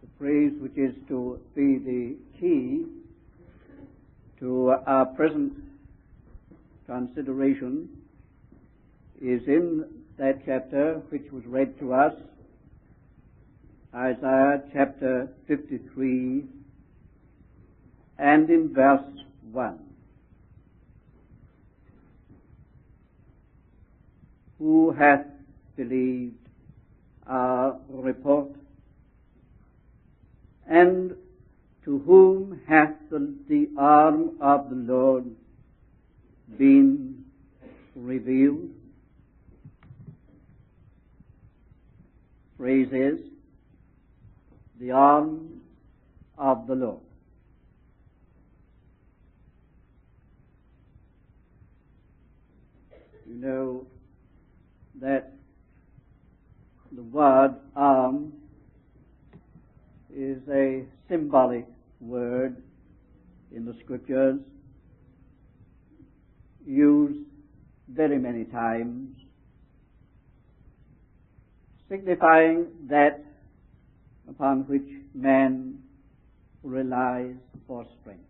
The phrase which is to be the key to our present consideration is in that chapter which was read to us, Isaiah chapter 53, and in verse 1. Who hath believed our report? And to whom hath the arm of the Lord been revealed? Phrase is, the arm of the Lord. You know that the word arm is a symbolic word in the Scriptures, used very many times, signifying that upon which man relies for strength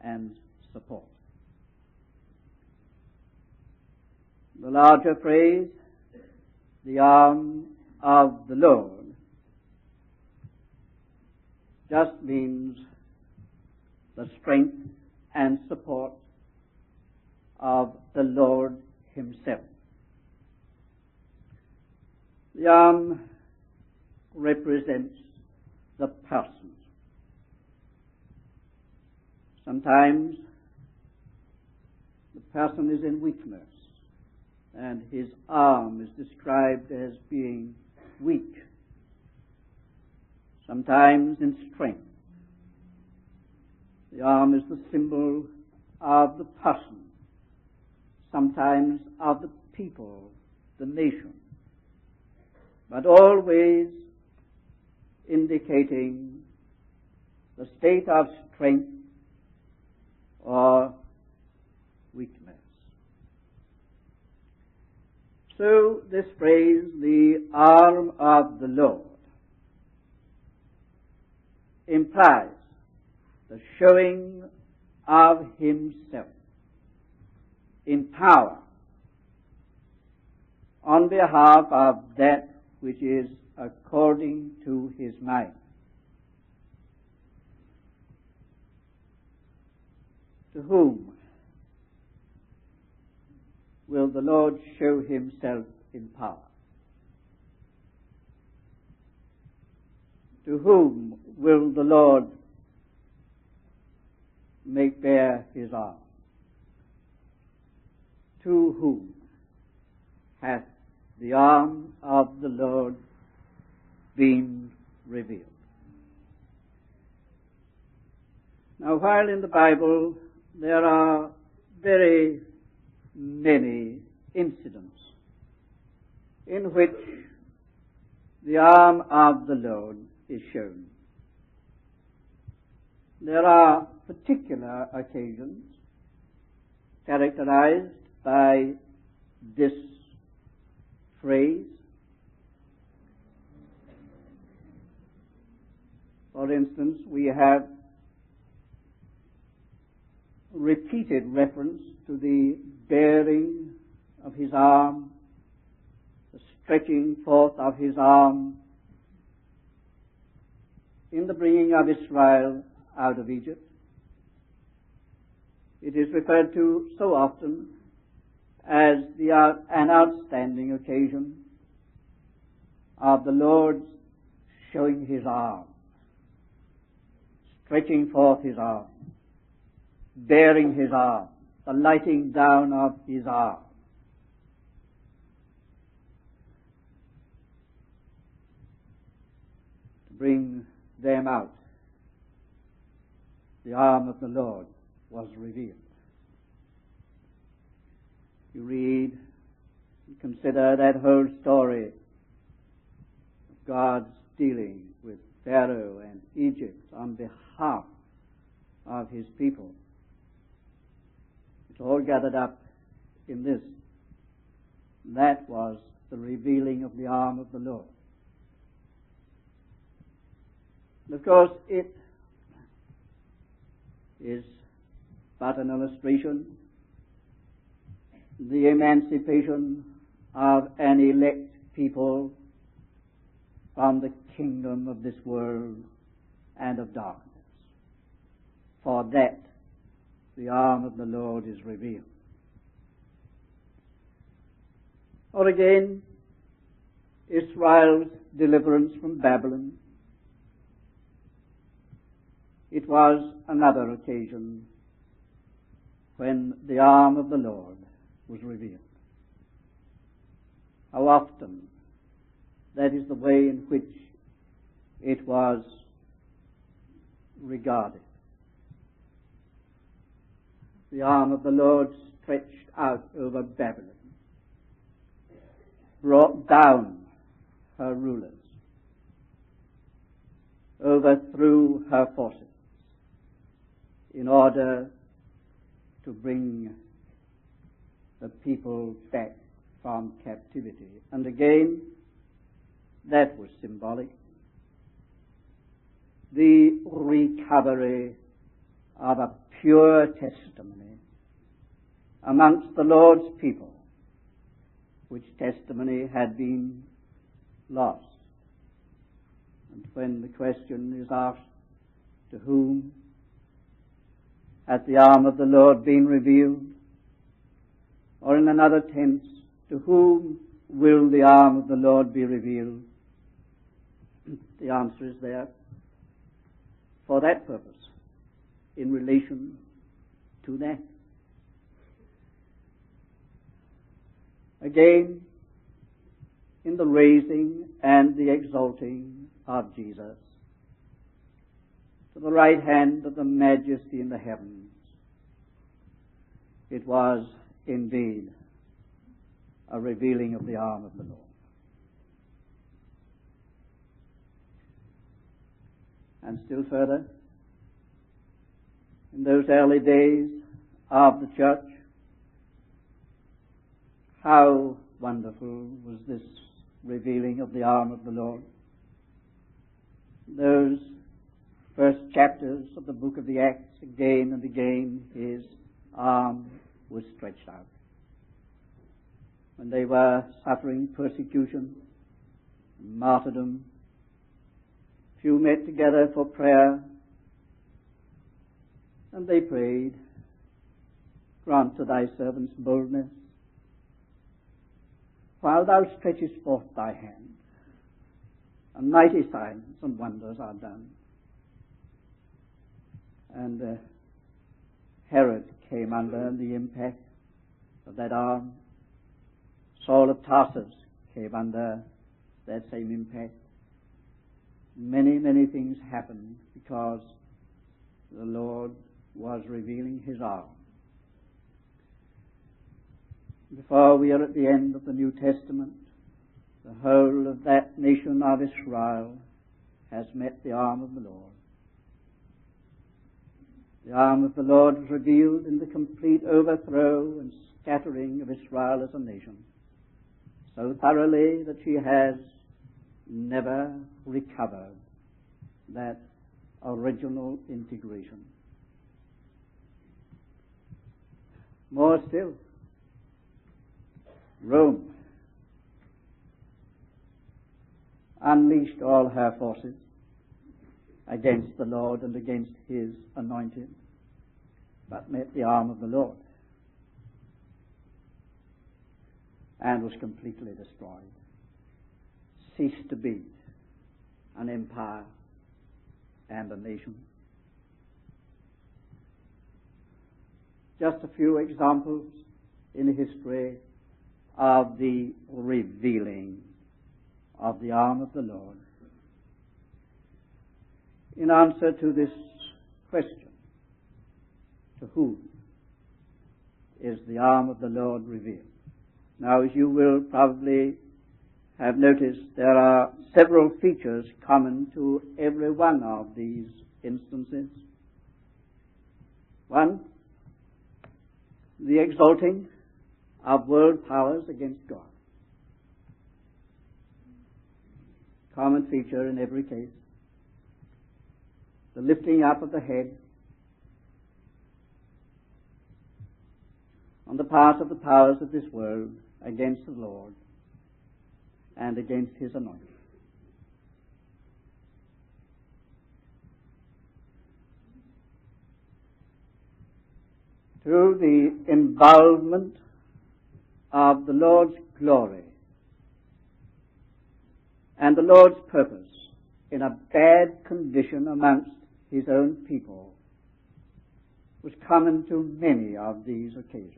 and support. The larger phrase, the arm of the Lord, just means the strength and support of the Lord Himself. The arm represents the person. Sometimes the person is in weakness, and his arm is described as being weak. Sometimes in strength. The arm is the symbol of the person, sometimes of the people, the nation, but always indicating the state of strength or weakness. So this phrase, the arm of the Lord, implies the showing of Himself in power on behalf of that which is according to His mind. To whom will the Lord show Himself in power? To whom will the Lord make bare His arm? To whom hath the arm of the Lord been revealed? Now, while in the Bible there are very many incidents in which the arm of the Lord is shown, there are particular occasions characterized by this phrase. For instance, we have repeated reference to the bearing of His arm, the stretching forth of His arm in the bringing of Israel out of Egypt. It is referred to so often as an outstanding occasion of the Lord's showing His arm, stretching forth His arm, bearing His arm, the lighting down of His arm. To bring them out, the arm of the Lord was revealed. You read, you consider that whole story of God's dealing with Pharaoh and Egypt on behalf of His people. It's all gathered up in this. That was the revealing of the arm of the Lord. Of course, it is but an illustration. The emancipation of an elect people from the kingdom of this world and of darkness. For that the arm of the Lord is revealed. Or again, Israel's deliverance from Babylon. It was another occasion when the arm of the Lord was revealed. How often that is the way in which it was regarded. The arm of the Lord stretched out over Babylon, brought down her rulers, overthrew her forces in order to bring the people back from captivity. And again, that was symbolic. The recovery of a pure testimony amongst the Lord's people, which testimony had been lost. And when the question is asked, to whom has the arm of the Lord been revealed? Or in another tense, to whom will the arm of the Lord be revealed? The answer is there. For that purpose, in relation to that. Again, in the raising and the exalting of Jesus to the right hand of the majesty in the heavens, it was indeed a revealing of the arm of the Lord. And still further, in those early days of the church, how wonderful was this revealing of the arm of the Lord. Those first chapters of the book of the Acts, again and again, his arm was stretched out. When they were suffering persecution, martyrdom, few met together for prayer, and they prayed, "Grant to thy servants boldness, while thou stretchest forth thy hand, and mighty signs and wonders are done." And Herod came under the impact of that arm. Saul of Tarsus came under that same impact. Many, many things happened because the Lord was revealing his arm. Before we are at the end of the New Testament, the whole of that nation of Israel has met the arm of the Lord. The arm of the Lord was revealed in the complete overthrow and scattering of Israel as a nation, so thoroughly that she has never recovered that original integration. More still, Rome unleashed all her forces against the Lord and against his anointed, but met the arm of the Lord and was completely destroyed, ceased to be an empire and a nation. Just a few examples in history of the revealing of the arm of the Lord. In answer to this question, to whom is the arm of the Lord revealed? Now, as you will probably have noticed, there are several features common to every one of these instances. One, the exalting of world powers against God. Common feature in every case. the lifting up of the head on the part of the powers of this world against the Lord and against his anointing. To the involvement of the Lord's glory and the Lord's purpose in a bad condition amongst his own people was common to many of these occasions.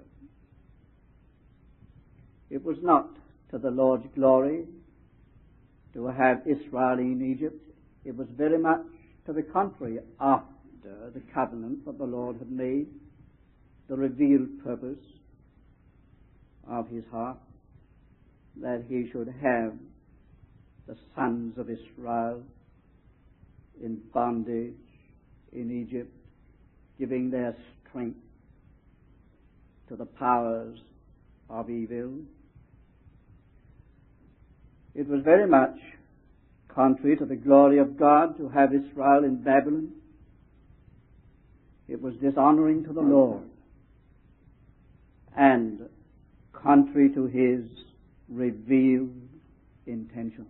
It was not to the Lord's glory to have Israel in Egypt. It was very much to the contrary after the covenant that the Lord had made, the revealed purpose of his heart, that he should have the sons of Israel in bondage in Egypt, giving their strength to the powers of evil. It was very much contrary to the glory of God to have Israel in Babylon. It was dishonoring to the Lord and contrary to his revealed intention.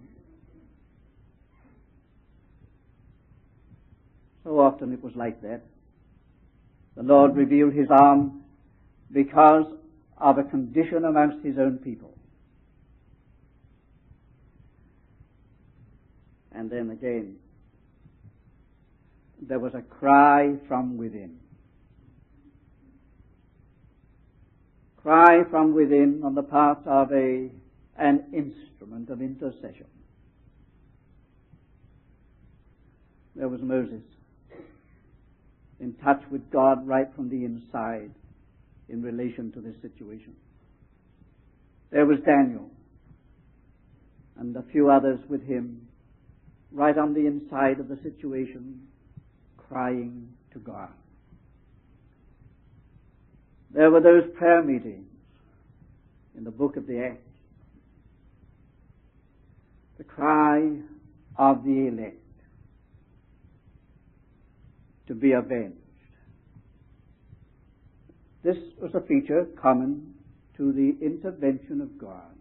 So often it was like that. The Lord revealed his arm because of a condition amongst his own people. And then again, there was a cry from within. Cry from within on the part of an instrument of intercession. There was Moses, in touch with God right from the inside in relation to this situation. There was Daniel and a few others with him right on the inside of the situation, crying to God. There were those prayer meetings in the book of the Acts. The cry of the elect to be avenged. This was a feature common to the intervention of God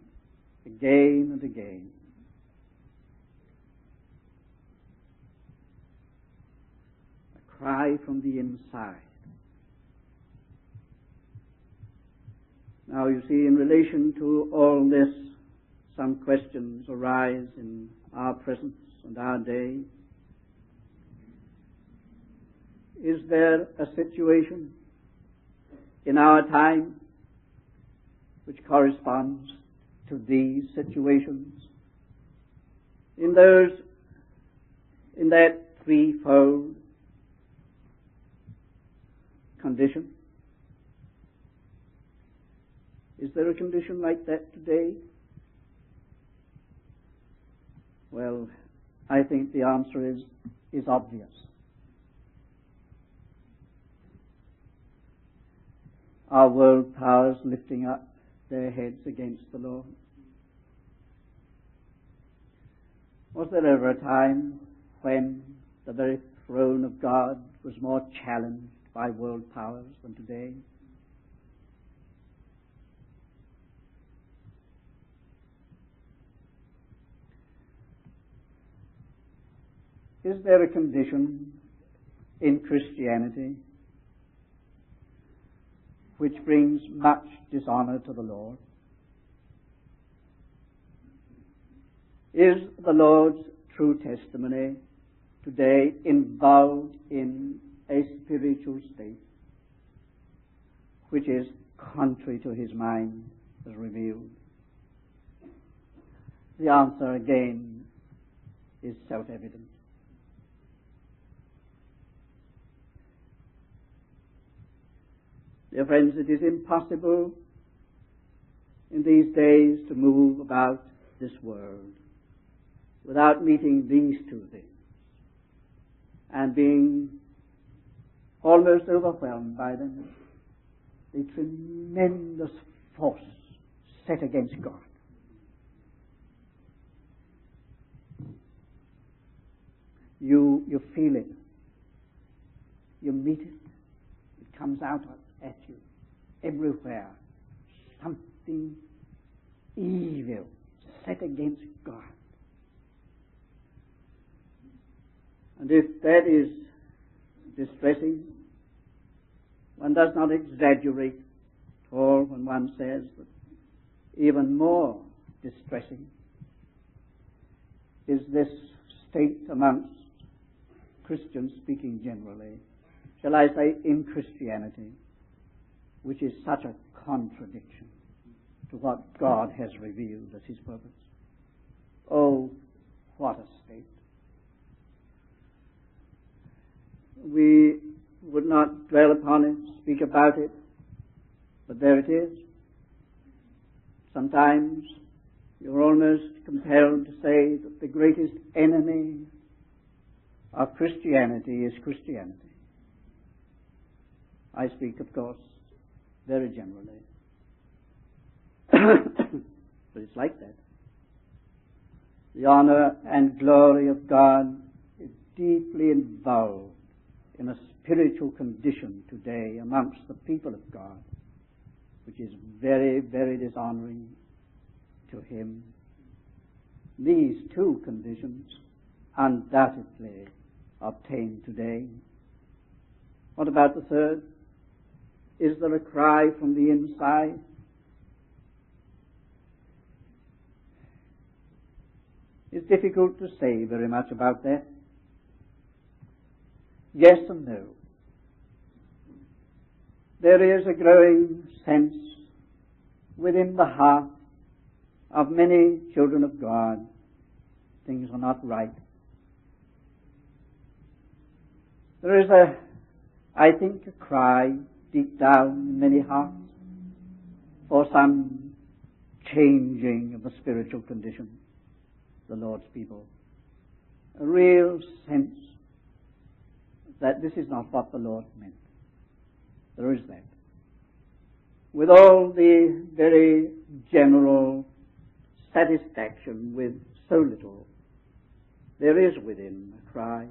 again and again. A cry from the inside. Now you see, in relation to all this, some questions arise in our presence and our day. Is there a situation in our time which corresponds to these situations? In that threefold condition? Is there a condition like that today? Well, I think the answer is obvious. Are world powers lifting up their heads against the Lord? Was there ever a time when the very throne of God was more challenged by world powers than today? Is there a condition in Christianity which brings much dishonor to the Lord? Is the Lord's true testimony today involved in a spiritual state which is contrary to his mind as revealed? The answer again is self-evident. Dear friends, it is impossible in these days to move about this world without meeting these two things and being almost overwhelmed by them. The tremendous force set against God. You feel it you meet it. It comes out at you everywhere. Something evil set against God. And if that is distressing, one does not exaggerate at all when one says that even more distressing is this state amongst Christians, speaking generally, shall I say in Christianity, which is such a contradiction to what God has revealed as His purpose. Oh, what a state. We would not dwell upon it, speak about it, but there it is. Sometimes you're almost compelled to say that the greatest enemy of Christianity is Christianity. I speak, of course, very generally. But it's like that. The honor and glory of God is deeply involved in a spiritual condition today amongst the people of God, which is very, very dishonoring to Him. These two conditions undoubtedly obtained today. What about the third? Is there a cry from the inside? It's difficult to say very much about that. Yes and no. There is a growing sense within the heart of many children of God, things are not right. There is I think, a cry deep down in many hearts for some changing of the spiritual condition of the Lord's people. A real sense that this is not what the Lord meant. There is that. With all the very general satisfaction with so little, there is within a cry,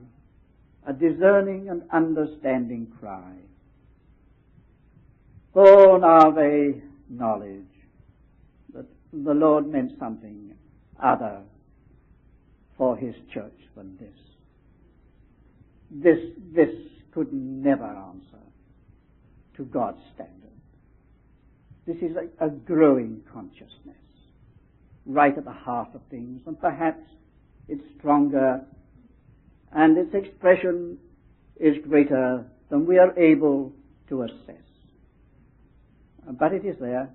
a discerning and understanding cry, born of a knowledge that the Lord meant something other for His church than this. This could never answer to God's standard. This is a growing consciousness right at the heart of things, and perhaps it's stronger and its expression is greater than we are able to assess. But it is there.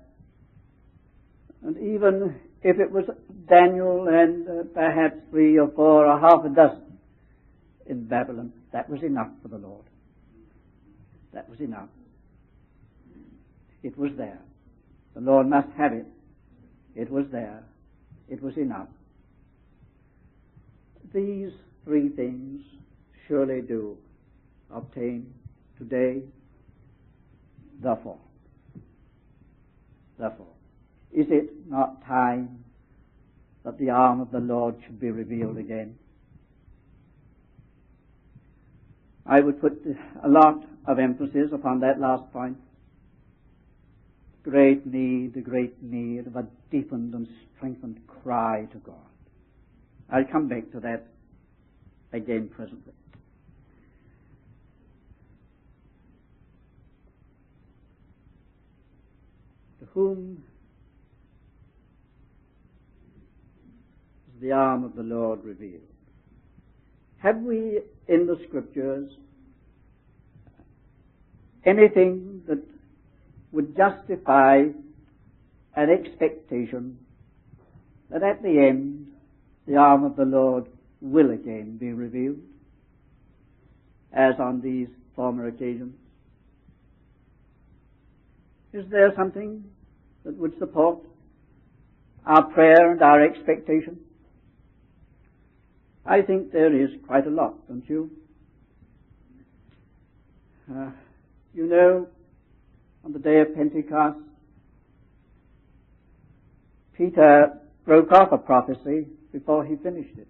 And even if it was Daniel and perhaps 3 or 4 or half a dozen in Babylon, that was enough for the Lord. That was enough. It was there. The Lord must have it. It was there. It was enough. These 3 things surely do obtain today. Therefore, is it not time that the arm of the Lord should be revealed again? I would put a lot of emphasis upon that last point. The great need of a deepened and strengthened cry to God. I'll come back to that again presently. To whom is the arm of the Lord revealed? Have we in the Scriptures anything that would justify an expectation that at the end the arm of the Lord will again be revealed, as on these former occasions? Is there something that would support our prayer and our expectation? I think there is quite a lot, don't you? You know, on the day of Pentecost, Peter broke off a prophecy before he finished it.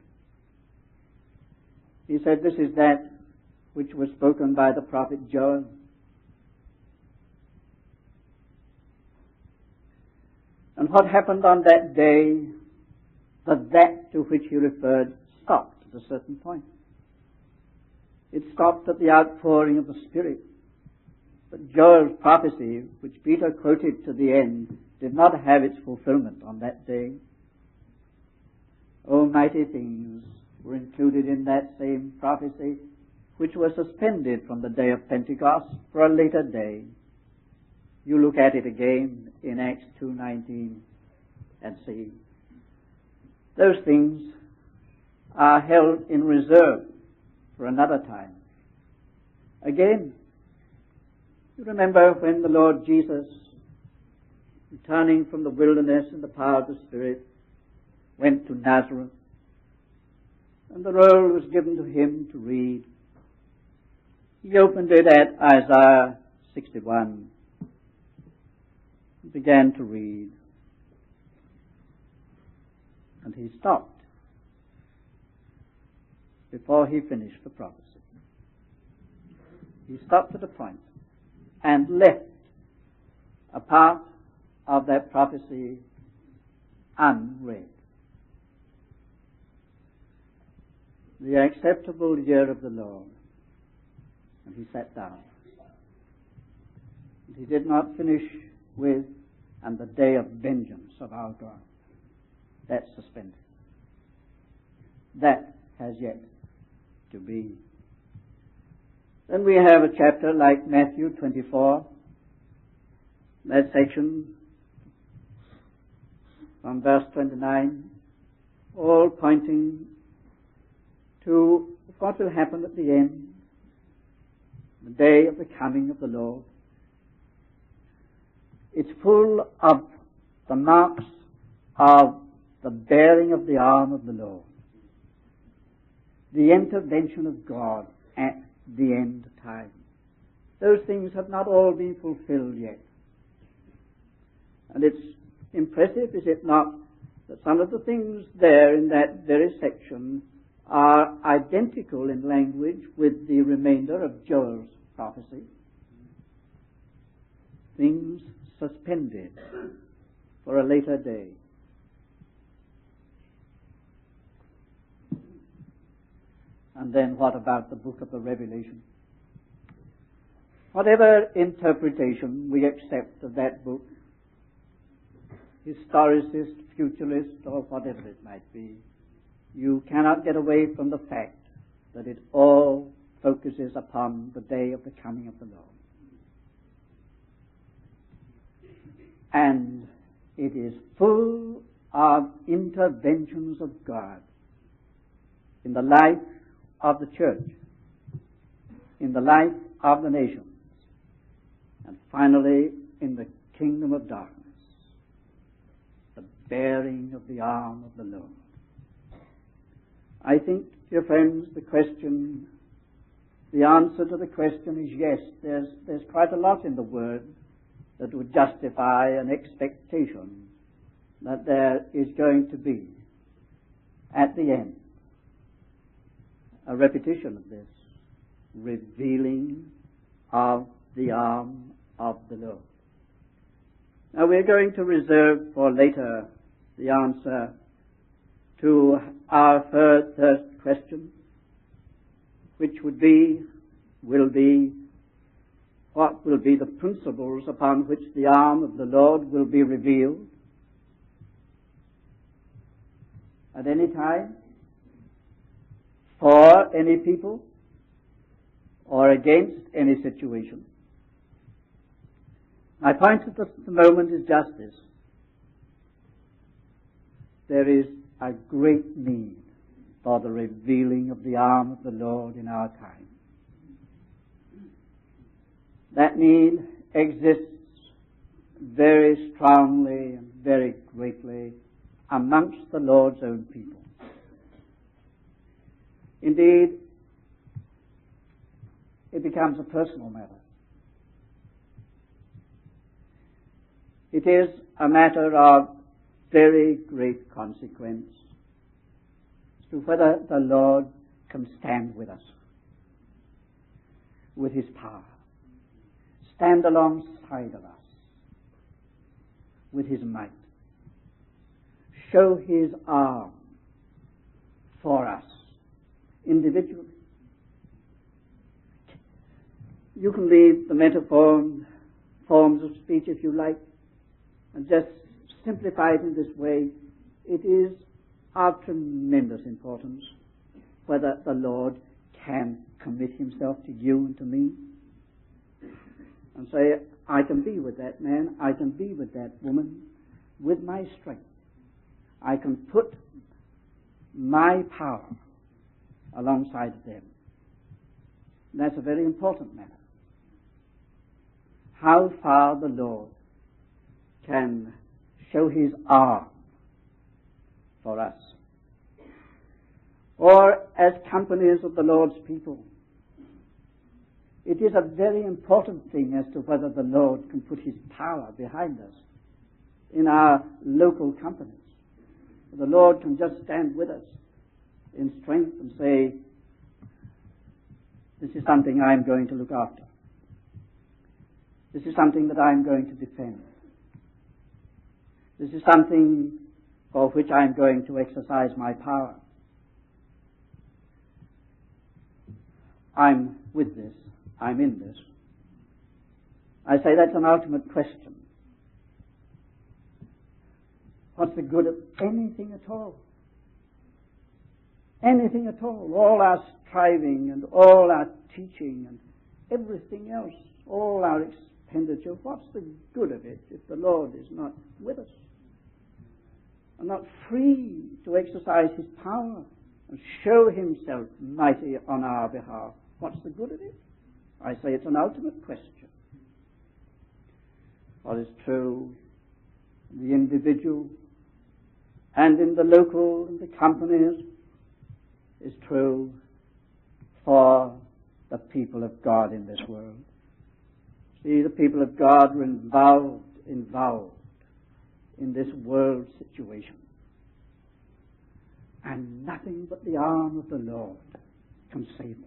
He said, "This is that which was spoken by the prophet Joel. And what happened on that day, that to which he referred stopped at a certain point. It stopped at the outpouring of the Spirit. But Joel's prophecy, which Peter quoted to the end, did not have its fulfillment on that day. Almighty things were included in that same prophecy, which was suspended from the day of Pentecost for a later day. You look at it again in Acts 2:19 and see. Those things are held in reserve for another time. Again, you remember when the Lord Jesus, returning from the wilderness in the power of the Spirit, went to Nazareth, and the roll was given to him to read. He opened it at Isaiah 61 and began to read. And he stopped before he finished the prophecy. He stopped at a point and left a part of that prophecy unread. The acceptable year of the Lord. And he sat down. And he did not finish with, and the day of vengeance of our God. That's suspended. That has yet to be. Then we have a chapter like Matthew 24, that section from verse 29, all pointing to what will happen at the end, the day of the coming of the Lord. It's full of the marks of the bearing of the arm of the Lord, the intervention of God at the end time. Those things have not all been fulfilled yet. And it's impressive, is it not, that some of the things there in that very section are identical in language with the remainder of Joel's prophecy. Things suspended for a later day. And then what about the book of the Revelation? Whatever interpretation we accept of that book, historicist, futurist, or whatever it might be, you cannot get away from the fact that it all focuses upon the day of the coming of the Lord. And it is full of interventions of God in the life of the church, in the life of the nations, and finally in the kingdom of darkness, the bearing of the arm of the Lord. I think, dear friends, the answer to the question is yes. There's quite a lot in the Word that would justify an expectation that there is going to be, at the end, a repetition of this revealing of the arm of the Lord. Now we're going to reserve for later the answer to our third question, which will be, what will be the principles upon which the arm of the Lord will be revealed at any time, for any people, or against any situation. My point at the moment is just this. There is a great need for the revealing of the arm of the Lord in our time. That need exists very strongly and very greatly amongst the Lord's own people. Indeed, it becomes a personal matter. It is a matter of very great consequence as to whether the Lord can stand with us. with his power. Stand alongside of us with his might. Show his arm for us individually. You can leave the metaphor forms of speech if you like, and just simplify it in this way. It is of tremendous importance whether the Lord can commit himself to you and to me and say, I can be with that man, I can be with that woman with my strength. I can put my power alongside of them. And that's a very important matter. How far the Lord can show his arm for us. Or as companies of the Lord's people, it is a very important thing as to whether the Lord can put his power behind us in our local companies. The Lord can just stand with us in strength and say, this is something I'm going to look after. This is something that I'm going to defend. This is something for which I'm going to exercise my power. I'm with this. I'm in this. I say that's an ultimate question. What's the good of anything at all? Anything at all. All our striving and all our teaching and everything else, all our expenditure, what's the good of it if the Lord is not with us and not free to exercise his power and show himself mighty on our behalf? What's the good of it? I say it's an ultimate question. What is true in the individual and in the local and the companies is true for the people of God in this world. See, the people of God were involved in this world situation. And nothing but the arm of the Lord can save them.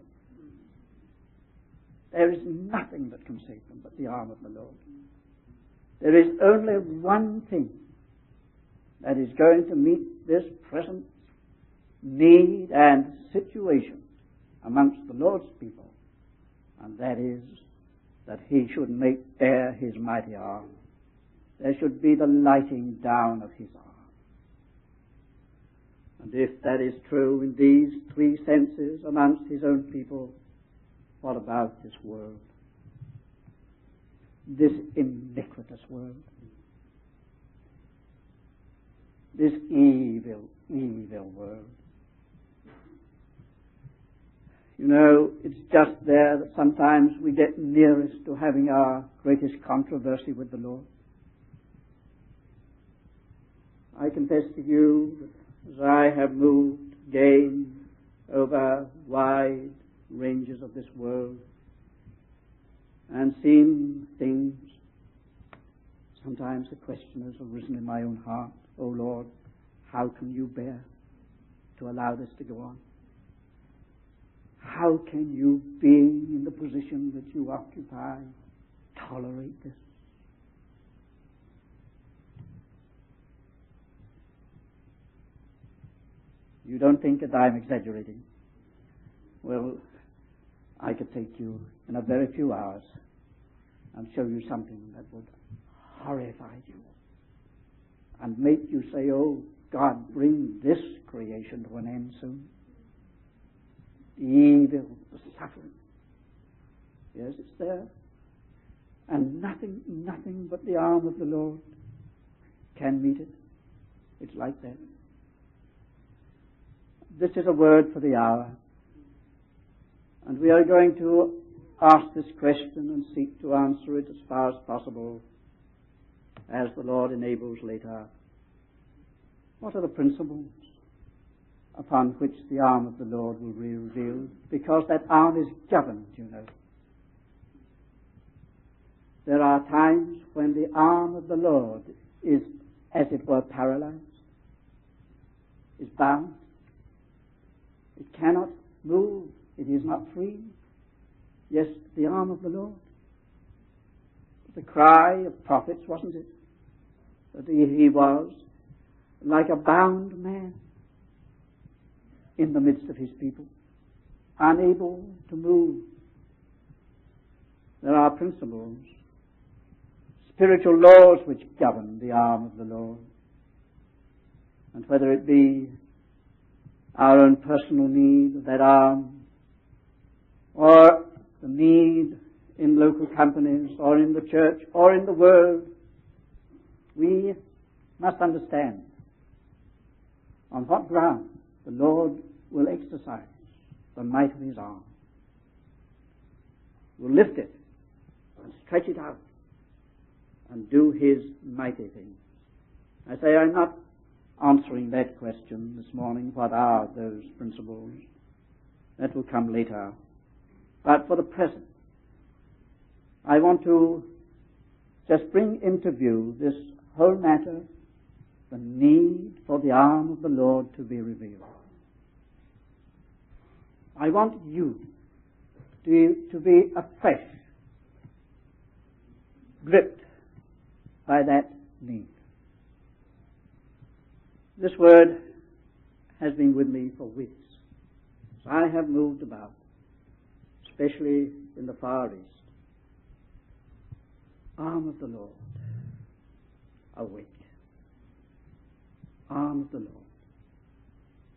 There is nothing that can save them but the arm of the Lord. There is only one thing that is going to meet this present need and situation amongst the Lord's people, and that is that he should make bare his mighty arm. There should be the lighting down of his arm. And if that is true in these three senses amongst his own people, what about this world? This iniquitous world. This evil, evil world. You know, it's just there that sometimes we get nearest to having our greatest controversy with the Lord. I confess to you that as I have moved again over wide ranges of this world and seen things, sometimes the question has arisen in my own heart, oh Lord, how can you bear to allow this to go on? How can you, being in the position that you occupy, tolerate this? You don't think that I'm exaggerating? Well, I could take you in a very few hours and show you something that would horrify you and make you say, oh, God, bring this creation to an end soon. The evil, the suffering. Yes, it's there. And nothing but the arm of the Lord can meet it. It's like that. This is a word for the hour. And we are going to ask this question and seek to answer it as far as possible as the Lord enables later. What are the principles upon which the arm of the Lord will be revealed? Because that arm is governed, you know. There are times when the arm of the Lord is, as it were, paralyzed, is bound. It cannot move. It is not free. Yes, the arm of the Lord. The cry of prophets, wasn't it? That he was like a bound man in the midst of his people, unable to move. There are principles, spiritual laws which govern the arm of the Lord. And whether it be our own personal need of that arm, or the need in local companies, or in the church, or in the world, we must understand on what ground the Lord will exercise the might of his arm, will lift it and stretch it out and do his mighty things. I say I'm not answering that question this morning. What are those principles? That will come later. But for the present, I want to just bring into view this whole matter, the need for the arm of the Lord to be revealed. I want you to be afresh gripped by that need. This word has been with me for weeks. So I have moved about, especially in the Far East. Arm of the Lord, awake. Arm of the Lord.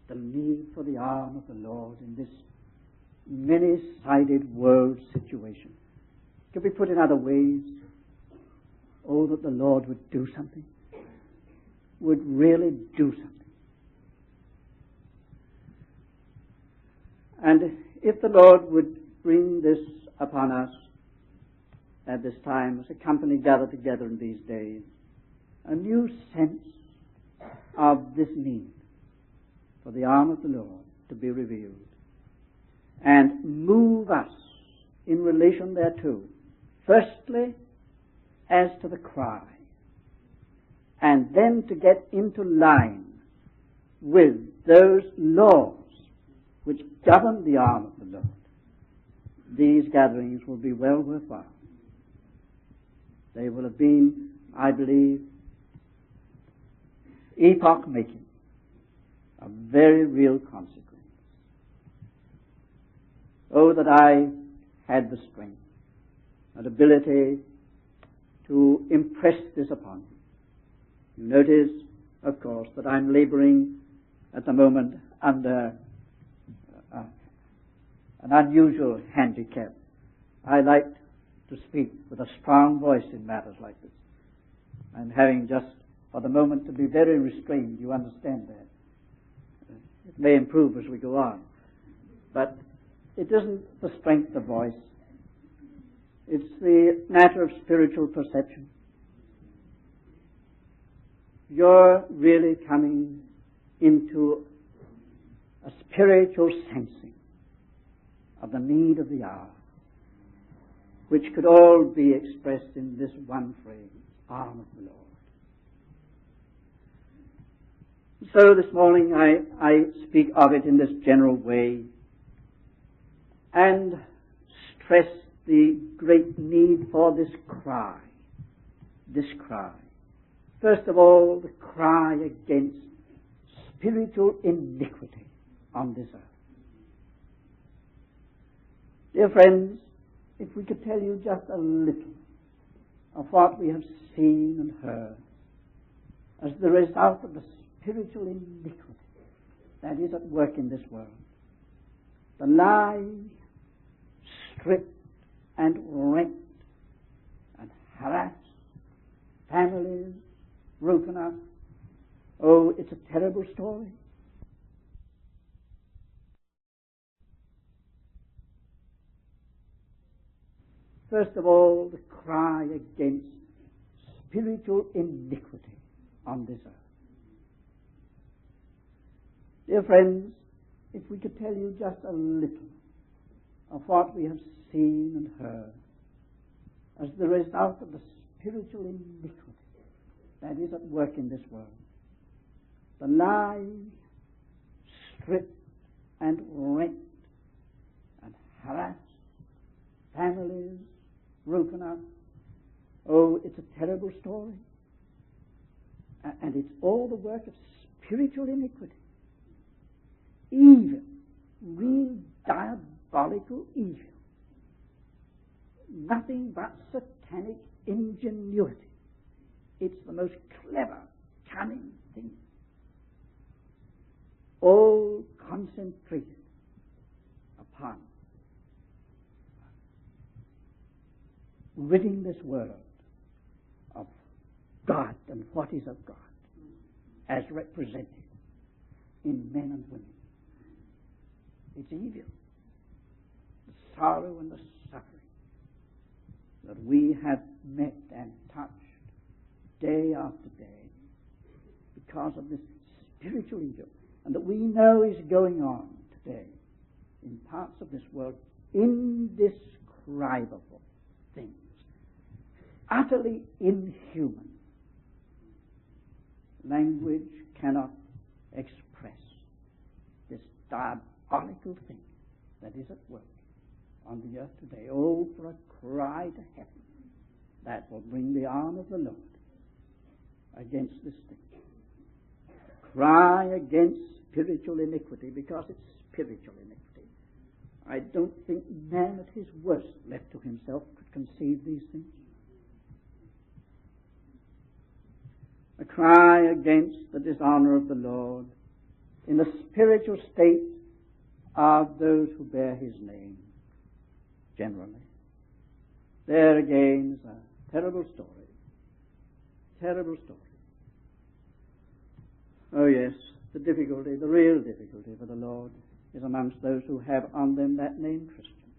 The need for the arm of the Lord in this many-sided world situation. Could be put in other ways. Oh, that the Lord would do something. Would really do something. And if the Lord would bring this upon us at this time, as a company gathered together in these days, a new sense of this need for the arm of the Lord to be revealed, and move us in relation thereto, firstly as to the cry, and then to get into line with those laws which govern the arm of the Lord. These gatherings will be well worthwhile. They will have been, I believe, epoch-making, a very real consequence. Oh, that I had the strength and ability to impress this upon you. You notice, of course, that I'm laboring at the moment under an unusual handicap. I like to speak with a strong voice in matters like this. I'm having just, for the moment, to be very restrained. You understand that. It may improve as we go on. But it isn't the strength of voice. It's the matter of spiritual perception. You're really coming into a spiritual sensing of the need of the hour, which could all be expressed in this one phrase, arm of the Lord. So this morning I speak of it in this general way and stress the great need for this cry. This cry. First of all, the cry against spiritual iniquity on this earth. Dear friends, if we could tell you just a little of what we have seen and heard as the result of the spiritual iniquity that is at work in this world. The lie, stripped and rent and harassed, families broken up. Oh, it's a terrible story. First of all, the cry against spiritual iniquity on this earth. Dear friends, if we could tell you just a little of what we have seen and heard as the result of the spiritual iniquity that is at work in this world. The lie, stripped and rent and harassed, broken up. Oh, it's a terrible story. And it's all the work of spiritual iniquity. Evil. Real diabolical evil. Nothing but satanic ingenuity. It's the most clever, cunning thing. All concentrated upon ridding this world of God and what is of God as represented in men and women. It's evil. The sorrow and the suffering that we have met and touched day after day because of this spiritual evil, and that we know is going on today in parts of this world, indescribable things, utterly inhuman. Language cannot express this diabolical thing that is at work on the earth today. Oh, for a cry to heaven that will bring the arm of the Lord against this thing. Cry against spiritual iniquity, because it's spiritual iniquity. I don't think man at his worst, left to himself, could conceive these things. A cry against the dishonor of the Lord in the spiritual state of those who bear his name, generally. There again is a terrible story. Terrible story. Oh yes, the difficulty, the real difficulty for the Lord is amongst those who have on them that name Christian.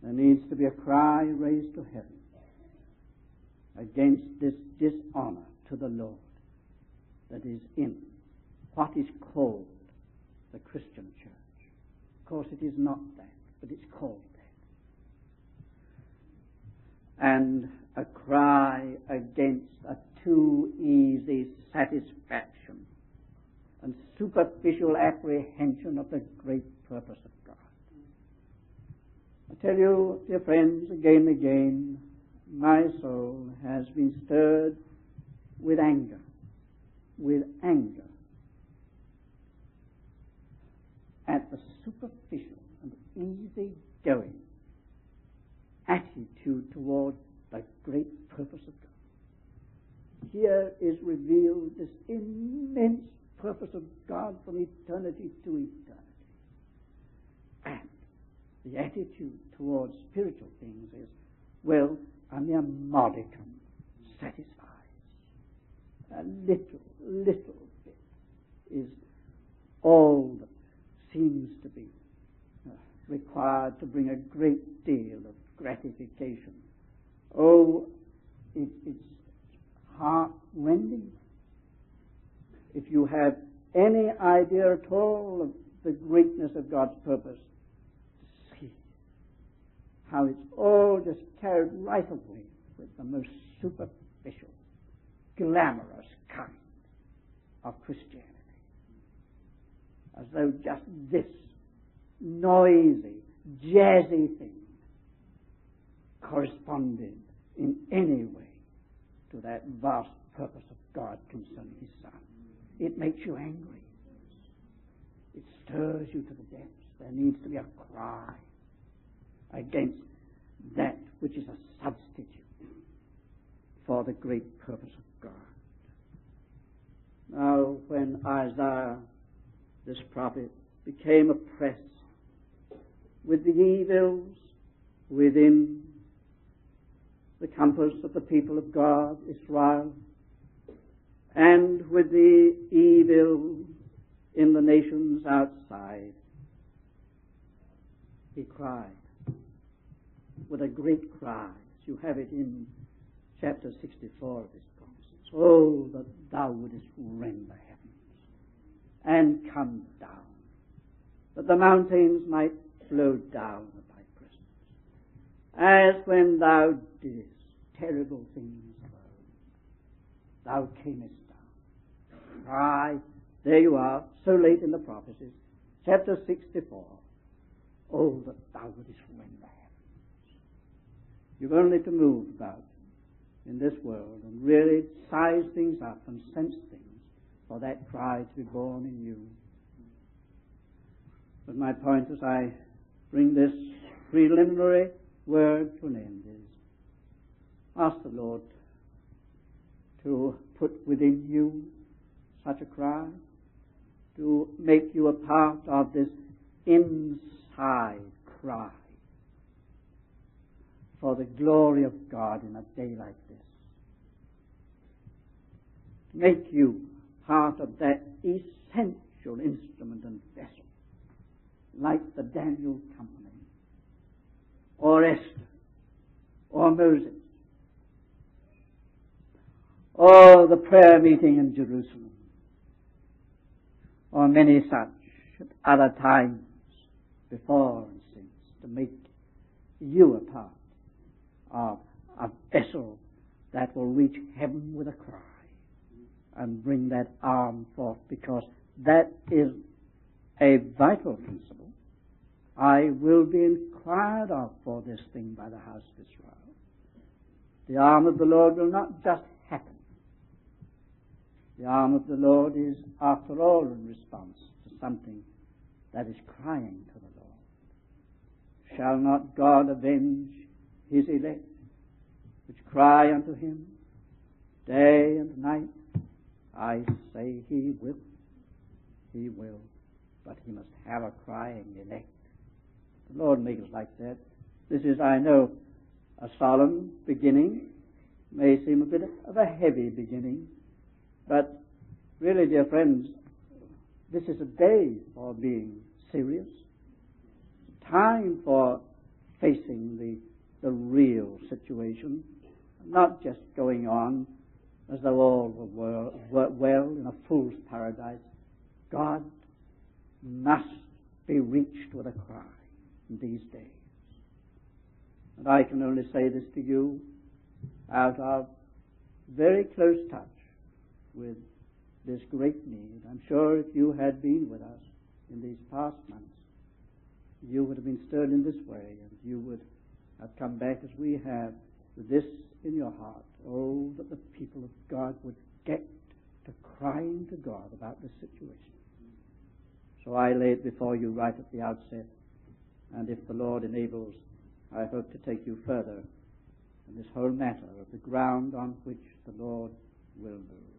There needs to be a cry raised to heaven against this dishonor to the Lord that is in what is called the Christian church. Of course, it is not that, but it's called that. And a cry against a too easy satisfaction and superficial apprehension of the great purpose of God. I tell you, dear friends, again and again, my soul has been stirred with anger at the superficial and easy-going attitude toward the great purpose of God. Here is revealed this immense purpose of God from eternity to eternity. And the attitude towards spiritual things is, well, a mere modicum satisfies. A little bit is all that seems to be required to bring a great deal of gratification. Oh, it's heart-rending. If you have any idea at all of the greatness of God's purpose, see how it's all just carried right away with the most superficial, glamorous kind of Christianity. As though just this noisy, jazzy thing corresponded in any way to that vast purpose of God concerning His Son. It makes you angry. It stirs you to the depths. There needs to be a cry against that which is a substitute for the great purpose of God. Now, when Isaiah, this prophet, became oppressed with the evils within the compass of the people of God, Israel, and with the evil in the nations outside, he cried with a great cry. You have it in chapter 64 of his prophecies. Oh, that thou wouldest rend the heavens and come down, that the mountains might flow down at thy presence. As when thou didst terrible things of old, thou camest down. Cry, there you are, so late in the prophecies, chapter 64. Oh, that thou wouldest rend the heavens You've only to move about in this world and really size things up and sense things for that cry to be born in you. But my point as I bring this preliminary word to an end is, ask the Lord to put within you such a cry, to make you a part of this inside cry for the glory of God in a day like this. To make you part of that essential instrument and vessel, like the Daniel company, or Esther, or Moses, or the prayer meeting in Jerusalem, or many such at other times before and since, to make you a part of a vessel that will reach heaven with a cry and bring that arm forth, because that is a vital principle. I will be inquired of for this thing by the house of Israel. The arm of the Lord will not just happen. The arm of the Lord is, after all, in response to something that is crying to the Lord. Shall not God avenge his elect, which cry unto him day and night? I say he will. He will. But he must have a crying elect. The Lord makes us like that. This is, I know, a solemn beginning. May seem a bit of a heavy beginning. But really, dear friends, this is a day for being serious. Time for facing the real situation. Not just going on as though all were well in a fool's paradise. God must be reached with a cry in these days. And I can only say this to you out of very close touch with this great need. I'm sure if you had been with us in these past months, you would have been stirred in this way, and you would have come back as we have with this in your heart. Oh, that the people of God would get to crying to God about this situation. So I lay it before you right at the outset, and if the Lord enables, I hope to take you further in this whole matter of the ground on which the Lord will move.